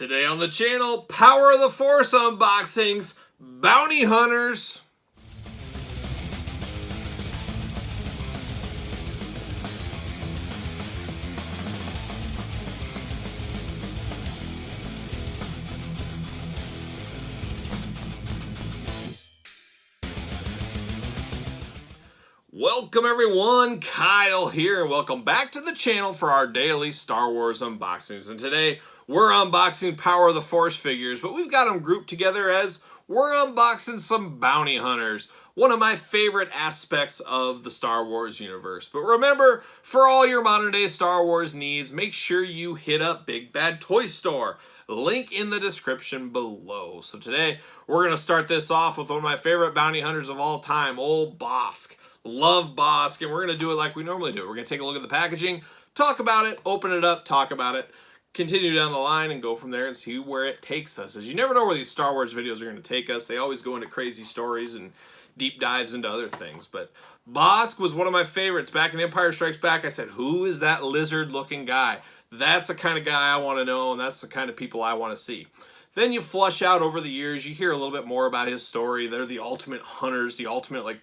Today on the channel, Power of the Force unboxings, Bounty Hunters. Welcome everyone, Kyle here, and welcome back to the channel for our daily Star Wars unboxings. And today, we're unboxing Power of the Force figures, but we've got them grouped together as we're unboxing some Bounty Hunters, one of my favorite aspects of the Star Wars universe. But remember, for all your modern day Star Wars needs, make sure you hit up Big Bad Toy Store. Link in the description below. So today, we're going to start this off with one of my favorite bounty hunters of all time, old Bossk. Love Bossk, and we're going to do it like we normally do. We're going to take a look at the packaging, talk about it, open it up, talk about it, continue down the line, and go from there and see where it takes us. As you never know where these Star Wars videos are going to take us. They always go into crazy stories and deep dives into other things. But Bossk was one of my favorites. Back in Empire Strikes Back, I said, who is that lizard-looking guy? That's the kind of guy I want to know, and that's the kind of people I want to see. Then you flush out over the years, you hear a little bit more about his story. They're the ultimate hunters, the ultimate,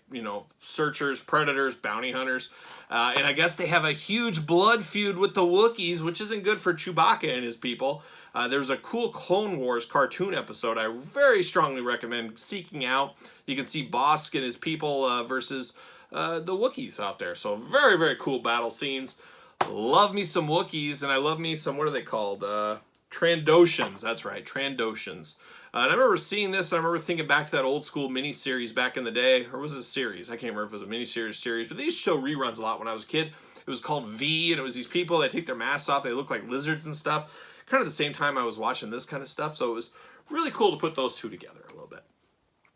searchers, predators, bounty hunters. And I guess they have a huge blood feud with the Wookiees, which isn't good for Chewbacca and his people. There's a cool Clone Wars cartoon episode I very strongly recommend seeking out. You can see Bossk and his people versus the Wookiees out there. So very, very cool battle scenes. Love me some Wookiees, and I love me some, what are they called? Trandoshans, that's right, Trandoshans. And I remember seeing this, and I remember thinking back to that old school miniseries back in the day, or was it a series? I can't remember if it was a miniseries, but they used to show reruns a lot when I was a kid. It was called V, and it was these people that take their masks off, they look like lizards and stuff. Kind of the same time I was watching this kind of stuff, so it was really cool to put those two together a little bit.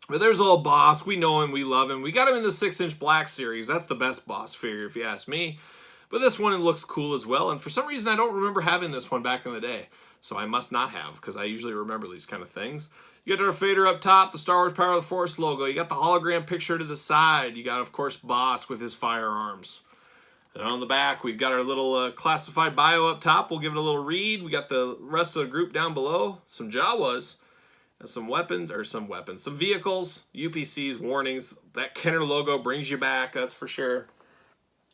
But there's old Bossk, we know him, we love him. We got him in the 6-inch black series, that's the best Bossk figure if you ask me. But this one, it looks cool as well, and for some reason I don't remember having this one back in the day. So I must not have, because I usually remember these kind of things. You got Darth Vader up top, the Star Wars Power of the Force logo. You got the hologram picture to the side. You got, of course, Bossk with his firearms. And on the back, we've got our little classified bio up top. We'll give it a little read. We got the rest of the group down below. Some Jawas, and some vehicles, UPCs, warnings. That Kenner logo brings you back, that's for sure.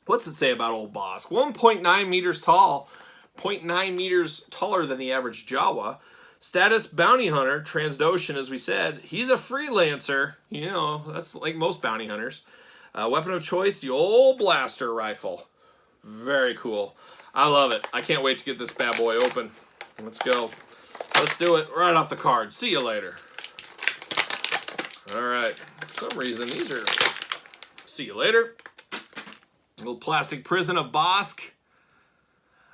What's it say about old Bossk? 1.9 meters tall. 0.9 meters taller than the average Jawa. Status bounty hunter, Trandoshan, as we said. He's a freelancer. You know, that's like most bounty hunters. Weapon of choice, the old blaster rifle. Very cool. I love it. I can't wait to get this bad boy open. Let's go. Let's do it right off the card. See you later. All right. For some reason, these are... See you later. Little plastic prison of Bossk.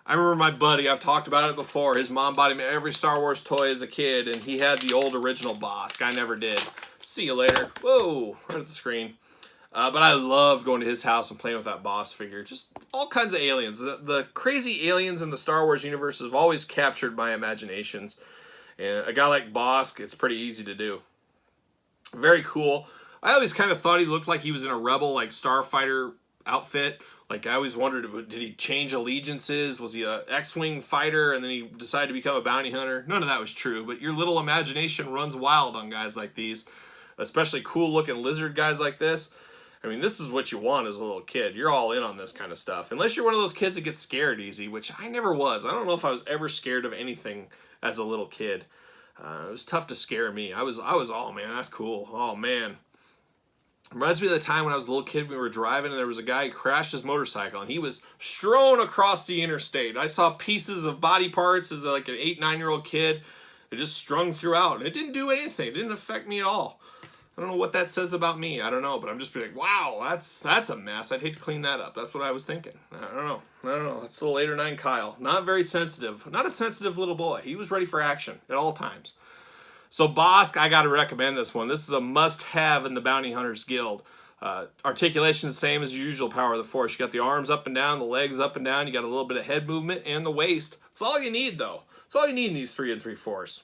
I remember my buddy, I've talked about it before, his mom bought him every Star Wars toy as a kid, and he had the old original Bossk. I never did. See you later. Whoa, right at the screen. But I loved going to his house and playing with that Bossk figure. Just all kinds of aliens. The crazy aliens in the Star Wars universe have always captured my imaginations. And a guy like Bossk, it's pretty easy to do. Very cool. I always kind of thought he looked like he was in a Rebel, Starfighter outfit. I always wondered, did he change allegiances? Was he an X-Wing fighter and then he decided to become a bounty hunter? None of that was true, but your little imagination runs wild on guys like these, especially cool-looking lizard guys like this. I mean, this is what you want as a little kid. You're all in on this kind of stuff. Unless you're one of those kids that gets scared easy, which I never was. I don't know if I was ever scared of anything as a little kid. It was tough to scare me. I was, oh man, that's cool. Oh man. Reminds me of the time when I was a little kid, we were driving and there was a guy who crashed his motorcycle and he was strewn across the interstate. I saw pieces of body parts as like an 8, 9-year-old kid. It just strung throughout. And it didn't do anything. It didn't affect me at all. I don't know what that says about me. I don't know, but I'm just like, wow, that's a mess. I'd hate to clean that up. That's what I was thinking. I don't know. That's the later 9 Kyle. Not very sensitive. Not a sensitive little boy. He was ready for action at all times. So Bossk, I got to recommend this one. This is a must-have in the Bounty Hunters Guild. Articulation is the same as your usual Power of the Force. You got the arms up and down, the legs up and down. You got a little bit of head movement and the waist. That's all you need, though. That's all you need in these 3 3/4.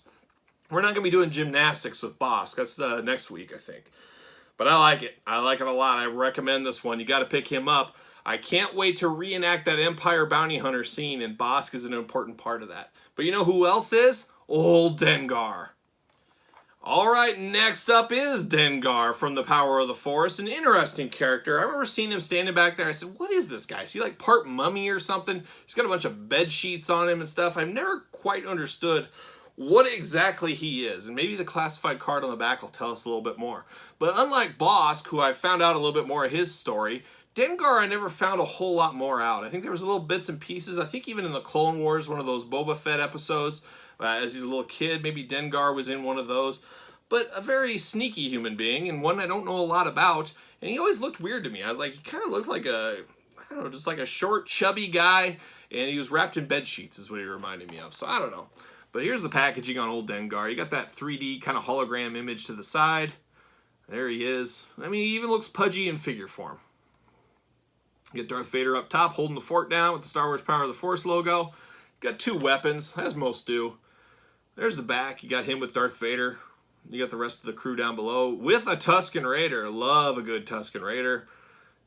We're not going to be doing gymnastics with Bossk. That's next week, I think. But I like it. I like it a lot. I recommend this one. You got to pick him up. I can't wait to reenact that Empire Bounty Hunter scene, and Bossk is an important part of that. But you know who else is? old Dengar. Alright, next up is Dengar from The Power of the Forest. An interesting character. I remember seeing him standing back there. I said, what is this guy? Is he like part mummy or something? He's got a bunch of bed sheets on him and stuff. I've never quite understood what exactly he is. And maybe the classified card on the back will tell us a little bit more. But unlike Bossk, who I found out a little bit more of his story, Dengar I never found a whole lot more out. I think there was little bits and pieces. I think even in the Clone Wars, one of those Boba Fett episodes, as he's a little kid, maybe Dengar was in one of those. But a very sneaky human being, and one I don't know a lot about. And he always looked weird to me. I was like, he kind of looked like I don't know, just like a short, chubby guy. And he was wrapped in bed sheets is what he reminded me of. So I don't know. But here's the packaging on old Dengar. You got that 3D kind of hologram image to the side. There he is. I mean, he even looks pudgy in figure form. You get Darth Vader up top holding the fork down with the Star Wars Power of the Force logo. You got two weapons, as most do. There's the back. You got him with Darth Vader. You got the rest of the crew down below with a Tusken Raider. Love a good Tusken Raider.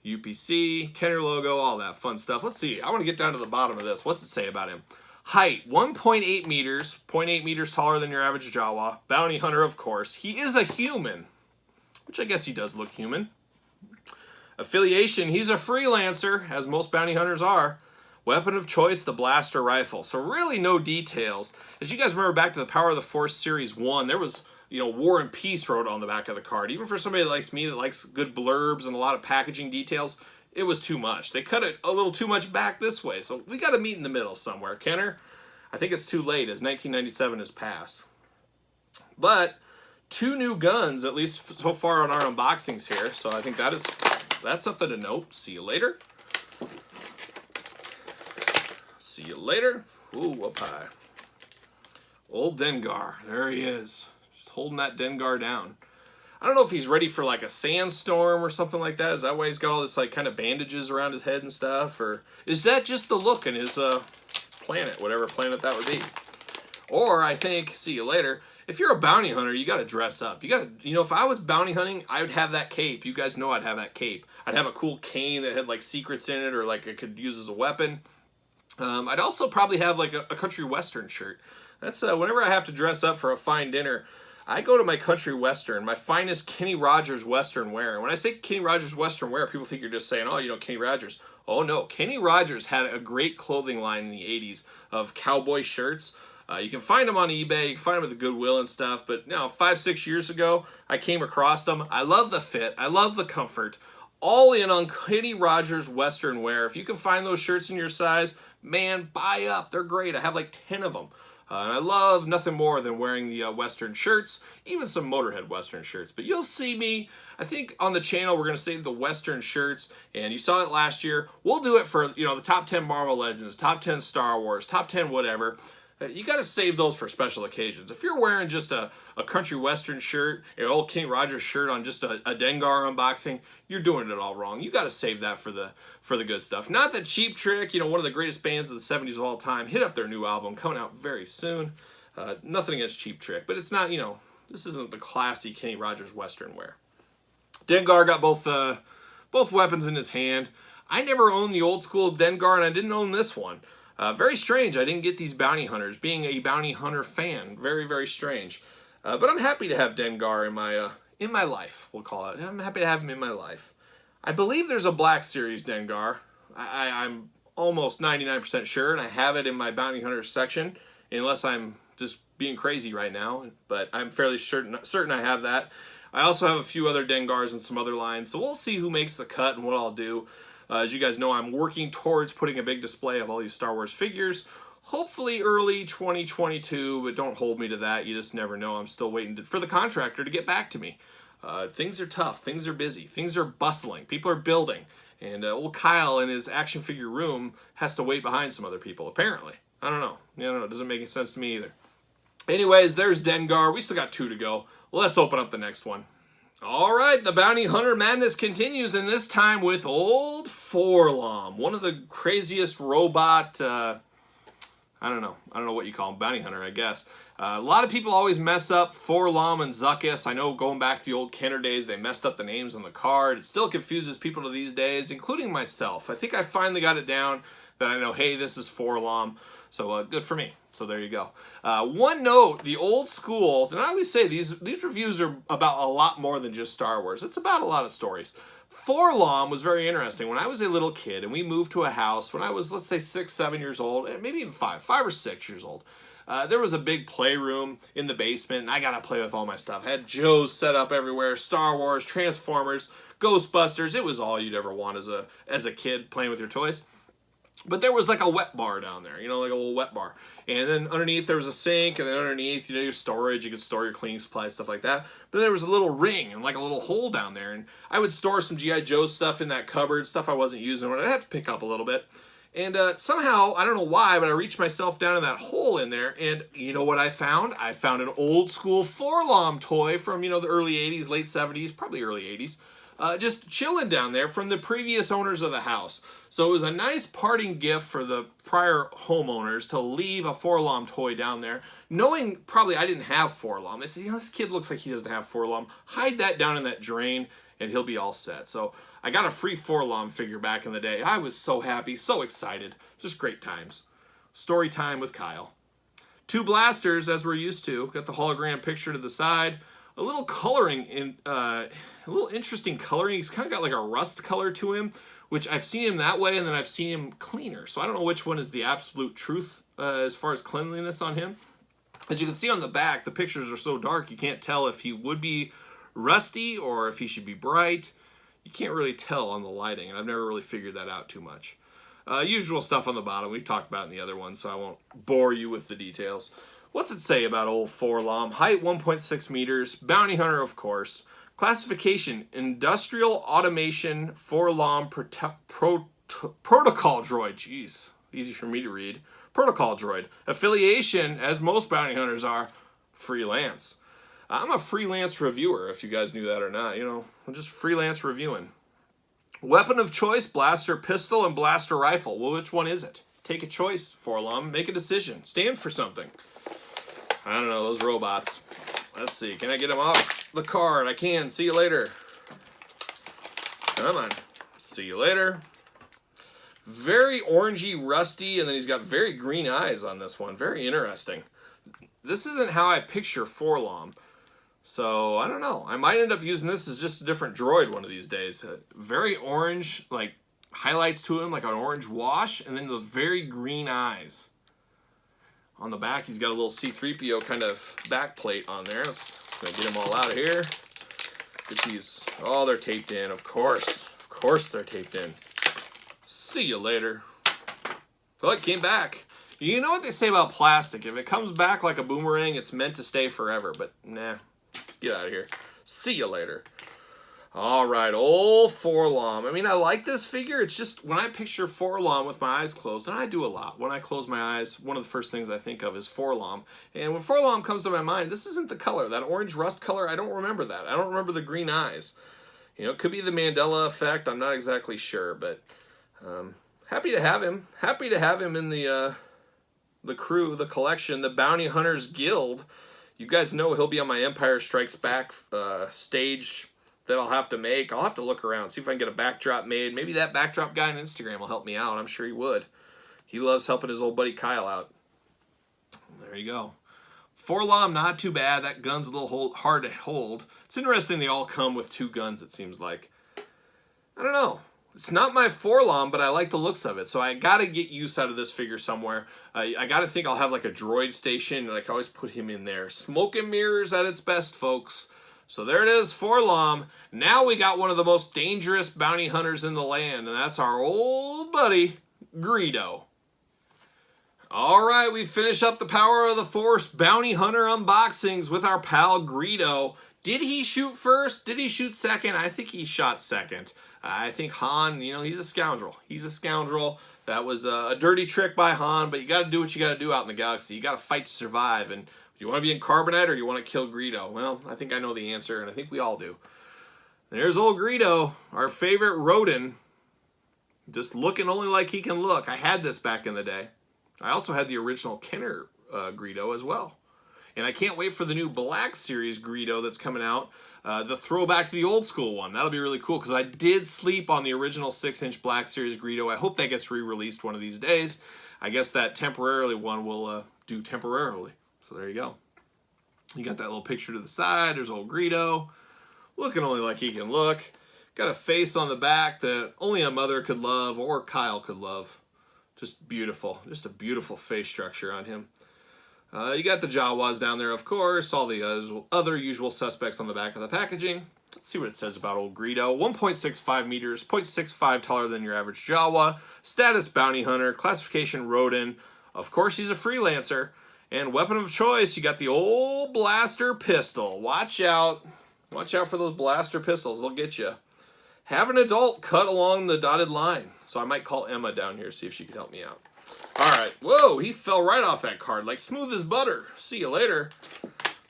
UPC, Kenner logo, all that fun stuff. Let's see. I want to get down to the bottom of this. What's it say about him? Height, 1.8 meters. 0.8 meters taller than your average Jawa. Bounty hunter, of course. He is a human, which I guess he does look human. Affiliation, he's a freelancer, as most bounty hunters are. Weapon of choice, the blaster rifle. So really no details. As you guys remember back to the Power of the Force Series 1, there was, War and Peace wrote on the back of the card. Even for somebody like me that likes good blurbs and a lot of packaging details, it was too much. They cut it a little too much back this way. So we got to meet in the middle somewhere. Kenner, I think it's too late as 1997 has passed. But two new guns, at least so far on our unboxings here. So I think that's something to note. See you later. See you later. Ooh, up high. Old Dengar. There he is. Just holding that Dengar down. I don't know if he's ready for like a sandstorm or something like that. Is that why he's got all this like kind of bandages around his head and stuff? Or is that just the look in his planet, whatever planet that would be? Or I think, see you later, if you're a bounty hunter, you got to dress up. You got to, if I was bounty hunting, I would have that cape. You guys know I'd have that cape. I'd have a cool cane that had like secrets in it or like it could use as a weapon. I'd also probably have like a country western shirt. That's whenever I have to dress up for a fine dinner, I go to my country western, my finest Kenny Rogers western wear. And when I say Kenny Rogers western wear, people think you're just saying, oh, Kenny Rogers. Oh no, Kenny Rogers had a great clothing line in the 80s of cowboy shirts. You can find them on eBay, you can find them at the Goodwill and stuff, but 5-6 years ago, I came across them. I love the fit, I love the comfort. All in on Kenny Rogers western wear. If you can find those shirts in your size, man, buy up. They're great. I have like 10 of them. And I love nothing more than wearing the western shirts, even some Motorhead western shirts. But you'll see me, I think on the channel we're going to save the western shirts, and you saw it last year. We'll do it for, the top 10 Marvel Legends, top 10 Star Wars, top 10 whatever. You got to save those for special occasions. If you're wearing just a country western shirt, an old Kenny Rogers shirt on just a Dengar unboxing, you're doing it all wrong. You got to save that for the good stuff. Not that Cheap Trick, one of the greatest bands of the 70s of all time, hit up their new album coming out very soon. Nothing against Cheap Trick, but it's not, this isn't the classy Kenny Rogers western wear. Dengar got both weapons in his hand. I never owned the old school Dengar, and I didn't own this one. Very strange. I didn't get these bounty hunters. Being a bounty hunter fan, very, very strange. But I'm happy to have Dengar in my life. We'll call it. I'm happy to have him in my life. I believe there's a Black Series Dengar. I'm almost 99% sure, and I have it in my bounty hunters section, unless I'm just being crazy right now. But I'm fairly certain I have that. I also have a few other Dengars and some other lines, so we'll see who makes the cut and what I'll do. As you guys know, I'm working towards putting a big display of all these Star Wars figures. Hopefully early 2022, but don't hold me to that. You just never know. I'm still waiting for the contractor to get back to me. Things are tough. Things are busy. Things are bustling. People are building. And old Kyle in his action figure room has to wait behind some other people, apparently. I don't know. It doesn't make any sense to me either. Anyways, there's Dengar. We still got 2 to go. Let's open up the next one. All right, the Bounty Hunter madness continues, and this time with old Forlom, one of the craziest robot, I don't know what you call him, Bounty Hunter, I guess. A lot of people always mess up Forlom and Zuckuss. I know going back to the old Kenner days, they messed up the names on the card. It still confuses people to these days, including myself. I think I finally got it down. then I know, hey, this is 4-LOM. So good for me. So there you go. One note, the old school, and I always say these reviews are about a lot more than just Star Wars. It's about a lot of stories. 4-LOM was very interesting. When I was a little kid and we moved to a house when I was, let's say, 6, 7 years old, maybe even 5 or 6 years old, there was a big playroom in the basement, and I got to play with all my stuff. I had Joes set up everywhere, Star Wars, Transformers, Ghostbusters. It was all you'd ever want as a kid playing with your toys. But there was like a wet bar down there, like a little wet bar. And then underneath there was a sink, and then underneath, your storage, you could store your cleaning supplies, stuff like that. But there was a little ring and like a little hole down there. And I would store some G.I. Joe stuff in that cupboard, stuff I wasn't using, but I'd have to pick up a little bit. And somehow, I don't know why, but I reached myself down in that hole in there, and you know what I found? I found an old school 4-LOM toy from, the early 80s, late 70s, probably early 80s. Just chilling down there from the previous owners of the house. So it was a nice parting gift for the prior homeowners to leave a 4-LOM toy down there, knowing probably I didn't have 4-LOM. They said, this kid looks like he doesn't have 4-LOM. Hide that down in that drain, and he'll be all set. So I got a free 4-LOM figure back in the day. I was so happy, so excited. Just great times. Story time with Kyle. 2 blasters, as we're used to. Got the hologram picture to the side. A little coloring, a little interesting coloring. He's kind of got like a rust color to him, which I've seen him that way, and then I've seen him cleaner. So I don't know which one is the absolute truth as far as cleanliness on him. As you can see on the back, the pictures are so dark, you can't tell if he would be rusty or if he should be bright. You can't really tell on the lighting, and I've never really figured that out too much. Usual stuff on the bottom we've talked about in the other one, so I won't bore you with the details. What's it say about old 4-LOM? Height 1.6 meters. Bounty hunter, of course. Classification: industrial automation 4-LOM protocol droid. Jeez, easy for me to read. Protocol droid. Affiliation, as most bounty hunters are, freelance. I'm a freelance reviewer, if you guys knew that or not. I'm just freelance reviewing. Weapon of choice: blaster pistol and blaster rifle. Well, which one is it? Take a choice, 4-LOM. Make a decision. Stand for something. I don't know, those robots. Let's see, can I get them off the card? I can. See you later. Come on. See you later. Very orangey, rusty, and then he's got very green eyes on this one. Very interesting. This isn't how I picture 4-LOM. So, I don't know. I might end up using this as just a different droid one of these days. Very orange, like highlights to him, like an orange wash, and then the very green eyes. On the back, he's got a little C-3PO kind of back plate on there. Let's get them all out of here. Get these. Oh, they're taped in, of course. Of course they're taped in. See you later. Oh, it came back. You know what they say about plastic? If it comes back like a boomerang, it's meant to stay forever. But, nah. Get out of here. See you later. All right, old 4-LOM. I mean, I like this figure. It's just when I picture 4-LOM with my eyes closed, and I do a lot. When I close my eyes, one of the first things I think of is 4-LOM. And when 4-LOM comes to my mind, this isn't the color. That orange rust color, I don't remember that. I don't remember the green eyes. It could be the Mandela effect. I'm not exactly sure, but happy to have him. Happy to have him in the crew, the collection, the Bounty Hunters Guild. You guys know he'll be on my Empire Strikes Back stage that I'll have to make. I'll have to look around, see if I can get a backdrop made. Maybe that backdrop guy on Instagram will help me out. I'm sure he would. He loves helping his old buddy Kyle out. There you go. 4-LOM, not too bad. That gun's a little hard to hold. It's interesting they all come with 2 guns, it seems like. I don't know. It's not my 4-LOM, but I like the looks of it. So I got to get use out of this figure somewhere. I got to think I'll have like a droid station, and I can always put him in there. Smoke and mirrors at its best, folks. So there it is, 4-LOM. Now we got one of the most dangerous bounty hunters in the land, and that's our old buddy, Greedo. All right, we finish up the Power of the Force bounty hunter unboxings with our pal Greedo. Did he shoot first? Did he shoot second? I think he shot second. I think Han, he's a scoundrel. He's a scoundrel. That was a dirty trick by Han, but you got to do what you got to do out in the galaxy. You got to fight to survive, and you want to be in carbonite or you want to kill Greedo? Well, I think I know the answer, and I think we all do. There's old Greedo, our favorite rodent, just looking only like he can look. I had this back in the day. I also had the original Kenner Greedo as well. And I can't wait for the new Black Series Greedo that's coming out. The throwback to the old school one. That'll be really cool because I did sleep on the original 6-inch Black Series Greedo. I hope that gets re-released one of these days. I guess that temporarily one will do temporarily. So there you go. You got that little picture to the side. There's old Greedo. Looking only like he can look. Got a face on the back that only a mother could love or Kyle could love. Just beautiful. Just a beautiful face structure on him. You got the Jawas down there, of course. All the other usual suspects on the back of the packaging. Let's see what it says about old Greedo. 1.65 meters, 0.65 taller than your average Jawa. Status bounty hunter. Classification rodent. Of course, he's a freelancer. And weapon of choice, you got the old blaster pistol. Watch out. Watch out for those blaster pistols. They'll get you. Have an adult cut along the dotted line. So I might call Emma down here, see if she can help me out. All right. Whoa, he fell right off that card, like smooth as butter. See you later.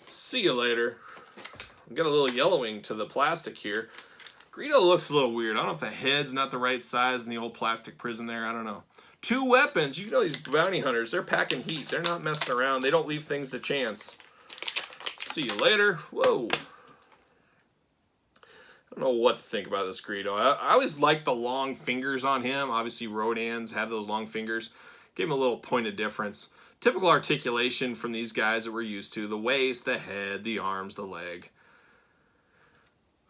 See you later. Got a little yellowing to the plastic here. Greedo looks a little weird. I don't know if the head's not the right size in the old plastic prison there. I don't know. 2 weapons. You know these bounty hunters, they're packing heat. They're not messing around. They don't leave things to chance. See you later. Whoa. I don't know what to think about this Greedo. I always like the long fingers on him. Obviously, Rodans have those long fingers. Give him a little point of difference. Typical articulation from these guys that we're used to. The waist, the head, the arms, the leg.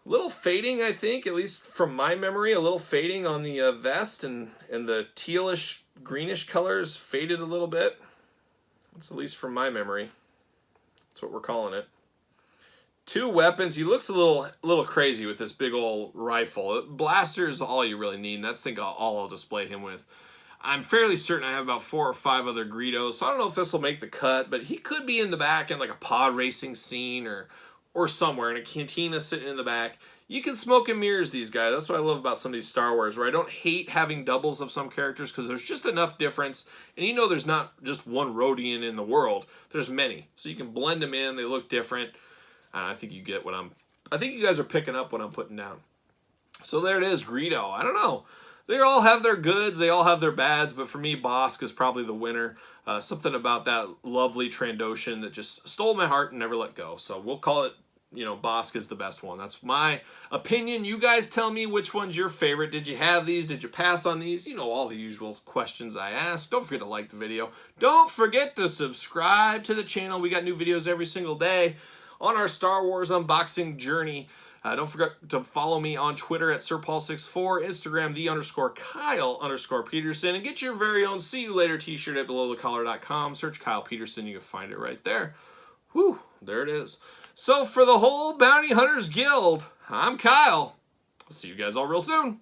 A little fading, I think, at least from my memory. A little fading on the vest and the tealish, greenish colors faded a little bit. That's at least from my memory. That's what we're calling it. 2 weapons. He looks a little crazy with this big old rifle. Blaster is all you really need, and that's all I'll display him with. I'm fairly certain I have about 4 or 5 other Greedos, so I don't know if this will make the cut, but he could be in the back in like a pod racing scene or somewhere in a cantina sitting in the back. You can smoke and mirrors these guys. That's what I love about some of these Star Wars, where I don't hate having doubles of some characters because there's just enough difference. And you know there's not just one Rodian in the world. There's many. So you can blend them in. They look different. I think you get what I think you guys are picking up what I'm putting down. So there it is, Greedo. I don't know. They all have their goods. They all have their bads. But for me, Bossk is probably the winner. Something about that lovely Trandoshan that just stole my heart and never let go. So we'll call it, Bossk is the best one. That's my opinion. You guys tell me which one's your favorite. Did you have these? Did you pass on these? You know all the usual questions I ask. Don't forget to like the video. Don't forget to subscribe to the channel. We got new videos every single day on our Star Wars unboxing journey. Don't forget to follow me on Twitter at SirPaul64, Instagram _Kyle_Peterson, and get your very own See You Later t-shirt at belowthecollar.com. Search Kyle Peterson, you can find it right there. Whew, there it is. So for the whole Bounty Hunters Guild, I'm Kyle. I'll see you guys all real soon.